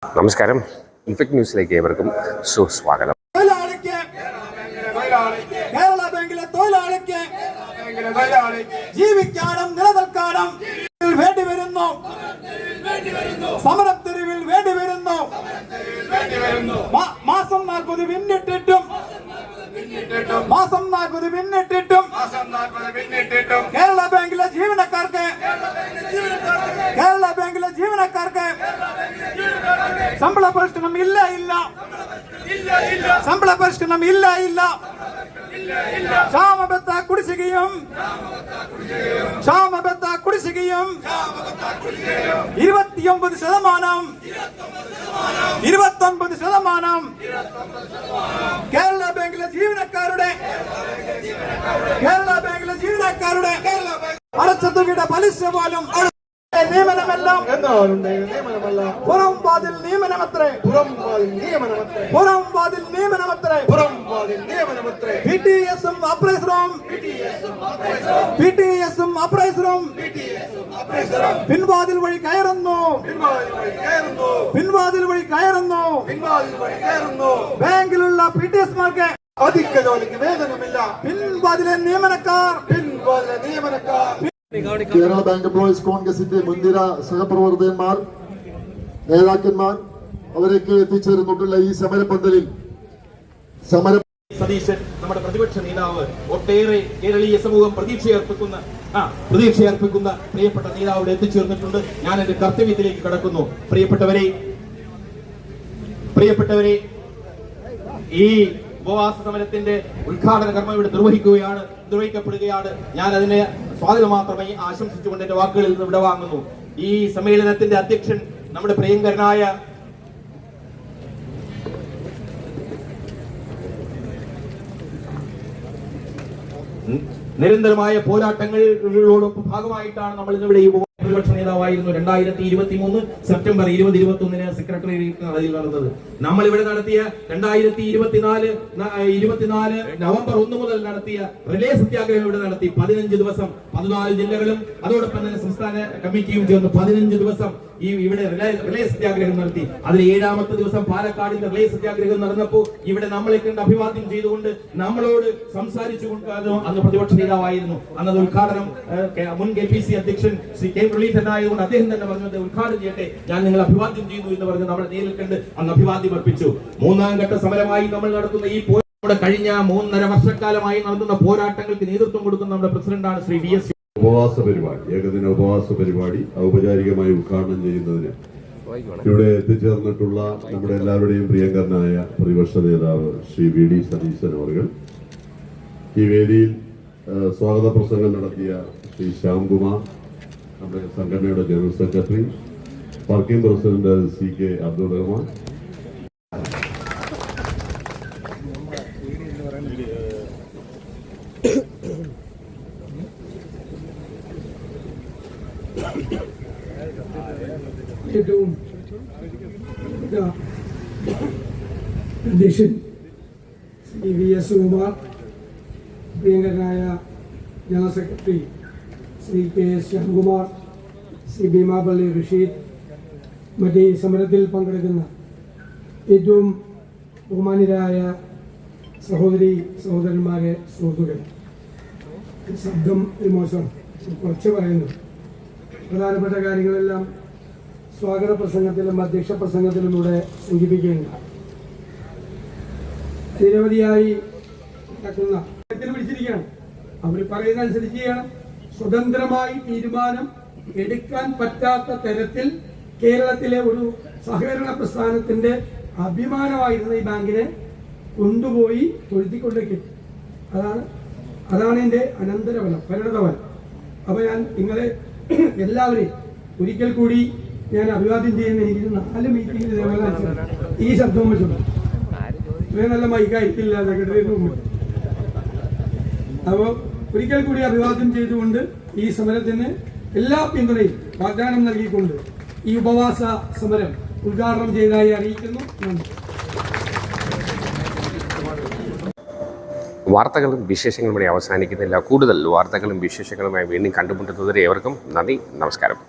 നമസ്കാരം. ഇൻഫെക്ട് ന്യൂസിലേക്ക് ഏവർക്കും സുസ്വാഗതം. കേരള ബാങ്കിലെ തൊഴിലാളിക്ക് ജീവിക്കാനും നിലനിൽക്കാനും വേണ്ടിവരുന്നു, സമരത്തെരുവിൽ വേണ്ടിവരുന്നു. മാസം 40 പിന്നിട്ടിട്ടും കേരള ബാങ്കിലെ ജീവനക്കാർക്ക് ശമ്പള പരിഷ്കരണം ഇല്ല. ശമ്പള പരിഷ്കരണം ഇല്ല. ക്ഷാമബത്ത കുടിശ്ശികയും 29%. കേരള ബാങ്കിലെ ജീവനക്കാരുടെ അടച്ച തുകയുടെ പലിശ പോലും നിയമനമെല്ലാം പുറംവാതിൽ നിയമനമത്രേ. PTS-ഉം അപ്രൈസറും പിൻവാതിൽ വഴി കയറുന്നു. ബാങ്കിലുള്ള PTS-മാർക്ക് അധിക ജോലിക്ക് വേതനമില്ല. പിൻവാതിലെ നിയമനക്കാർ കേരള ബാങ്ക് എംപ്ലോയീസ് കോൺഗ്രസിന്റെ മുൻനിര സഹപ്രവർത്തകന്മാർ, നേതാക്കന്മാർ അവരൊക്കെ എത്തിച്ചേർന്നിട്ടുള്ള ഈ സമരപന്തലിൽ സതീശൻ നമ്മുടെ പ്രതിപക്ഷ നേതാവ് ഒട്ടേറെ കേരളീയ സമൂഹം പ്രതീക്ഷയർപ്പിക്കുന്ന പ്രിയപ്പെട്ട നേതാവിടെ എത്തിച്ചേർന്നിട്ടുണ്ട്. ഞാൻ എന്റെ കർത്തവ്യത്തിലേക്ക് കടക്കുന്നു. പ്രിയപ്പെട്ടവരെ ഈ ഉപവാസ സമരത്തിന്റെ ഉദ്ഘാടന കർമ്മം ഇവിടെ നിർവഹിക്കപ്പെടുകയാണ്. ഞാൻ അതിനെ സ്വാഗതം മാത്രമായി ആശംസിച്ചുകൊണ്ട് എന്റെ വാക്കുകളിൽ നിന്ന് വിടവാങ്ങുന്നു. ഈ സമ്മേളനത്തിന്റെ അധ്യക്ഷൻ നമ്മുടെ പ്രിയങ്കരനായ നിരന്തരമായ പോരാട്ടങ്ങളോടൊപ്പം ഭാഗമായിട്ടാണ് നമ്മൾ ഇന്നിവിടെ ഈ പ്രതിപക്ഷ നേതാവായിരുന്നു 2023 സെപ്റ്റംബർ 20-21 സെക്രട്ടേറിയറ്റ് നടന്നത്. നമ്മൾ ഇവിടെ നടത്തിയ 2024 നവംബർ 1 മുതൽ നടത്തിയ റിലേ സത്യാഗ്രഹം ഇവിടെ നടത്തി 15 ദിവസം 14 ജില്ലകളും അതോടൊപ്പം തന്നെ സംസ്ഥാന കമ്മിറ്റിയും ചേർന്ന് 15 ദിവസം ഇവിടെ റിലേ സത്യാഗ്രഹം നടത്തി. അതിൽ 7ാമത്തെ ദിവസം പാലക്കാടിന്റെ റിലേ സത്യാഗ്രഹം നടന്നപ്പോൾ ഇവിടെ നമ്മളെ കണ്ട് അഭിവാദ്യം ചെയ്തുകൊണ്ട് നമ്മളോട് സംസാരിച്ചുകൊണ്ട് അന്ന് പ്രതിപക്ഷ നേതാവായിരുന്നു. അന്നത് ഉദ്ഘാടനം മുൻ KPC അധ്യക്ഷൻ ശ്രീ K. മുരളീധരനായതുകൊണ്ട് അദ്ദേഹം തന്നെ പറഞ്ഞത് ഉദ്ഘാടനം ചെയ്യട്ടെ, ഞാൻ നിങ്ങൾ അഭിവാദ്യം ചെയ്യുന്നു എന്ന് പറഞ്ഞ് നമ്മളെ നേരിൽ കണ്ട് അന്ന് അഭിവാദ്യം അർപ്പിച്ചു. 3ാം ഘട്ട സമരമായി നമ്മൾ നടത്തുന്ന ഈ കഴിഞ്ഞ 3.5 വർഷക്കാലമായി നടത്തുന്ന പോരാട്ടങ്ങൾക്ക് നേതൃത്വം കൊടുക്കുന്ന നമ്മുടെ പ്രസിഡന്റാണ് ശ്രീ VS. ഏകദിന ഉപവാസ പരിപാടി ഔപചാരികമായി ഉദ്ഘാടനം ചെയ്യുന്നതിന് ഇവിടെ എത്തിച്ചേർന്നിട്ടുള്ള നമ്മുടെ എല്ലാവരുടെയും പ്രിയങ്കരനായ പ്രതിപക്ഷ നേതാവ് ശ്രീ VD സതീശൻ അവർ, ഈ വേദിയിൽ സ്വാഗത പ്രസംഗം നടത്തിയ ശ്രീ ശ്യാംകുമാർ, നമ്മുടെ സംഘടനയുടെ general secretary, working president CK Abdul Rahman, ഏറ്റവും അധ്യക്ഷൻ ശ്രീ VS കുമാർ, പ്രിയങ്കരനായ general secretary Shri KS Shyamkumar, Shri Beemapally Rasheed, മറ്റേ സമരത്തിൽ പങ്കെടുക്കുന്ന ഏറ്റവും ബഹുമാന്യരായ സഹോദരന്മാരെ, സുഹൃത്തുക്കളെ, ശബ്ദം മോശം, കുറച്ച് പറയുന്നു. പ്രധാനപ്പെട്ട കാര്യങ്ങളെല്ലാം സ്വാഗത പ്രസംഗത്തിലും അധ്യക്ഷ പ്രസംഗത്തിലൂടെ സൂചിപ്പിക്കുകയുണ്ട്. നിരവധിയായി പിടിച്ചിരിക്കുകയാണ്. അവർ പറയുന്ന അനുസരിച്ച് ചെയ്യണം. സ്വതന്ത്രമായി തീരുമാനം എടുക്കാൻ പറ്റാത്ത തരത്തിൽ കേരളത്തിലെ ഒരു സഹകരണ പ്രസ്ഥാനത്തിന്റെ അഭിമാനമായിരുന്ന ഈ ബാങ്കിനെ കൊണ്ടുപോയി തൊഴുത്തിക്കൊണ്ടേക്ക്. അതാണ് എൻ്റെ അനന്തരഫലം, പരിണതഫലം. അപ്പൊ ഞാൻ നിങ്ങളെ എല്ലാവരെയും ഒരിക്കൽ കൂടി ഞാൻ അഭിവാദ്യം ചെയ്യുന്ന. എനിക്ക് 4 മീറ്റിംഗിൽ ഈ ശബ്ദം വെച്ചുണ്ട്. ഇത്രയും നല്ല മൈക്കായിരിക്കില്ല സെക്രട്ടറിയുടെ മുമ്പിൽ. അപ്പോൾ ഒരിക്കൽ കൂടി അഭിവാദ്യം ചെയ്തുകൊണ്ട് ഈ സമരത്തിന് എല്ലാ പിന്തുണയും വാഗ്ദാനം നൽകിക്കൊണ്ട് ഈ ഉപവാസ സമരം ഉദ്ഘാടനം ചെയ്തതായി അറിയിക്കുന്നു. നന്ദി. വാർത്തകളും വിശേഷങ്ങളും ഇവിടെ അവസാനിക്കുന്നില്ല. കൂടുതൽ വാർത്തകളും വിശേഷങ്ങളുമായി വീണ്ടും കണ്ടുമുട്ടുന്നതുവരെ ഏവർക്കും നന്ദി, നമസ്കാരം.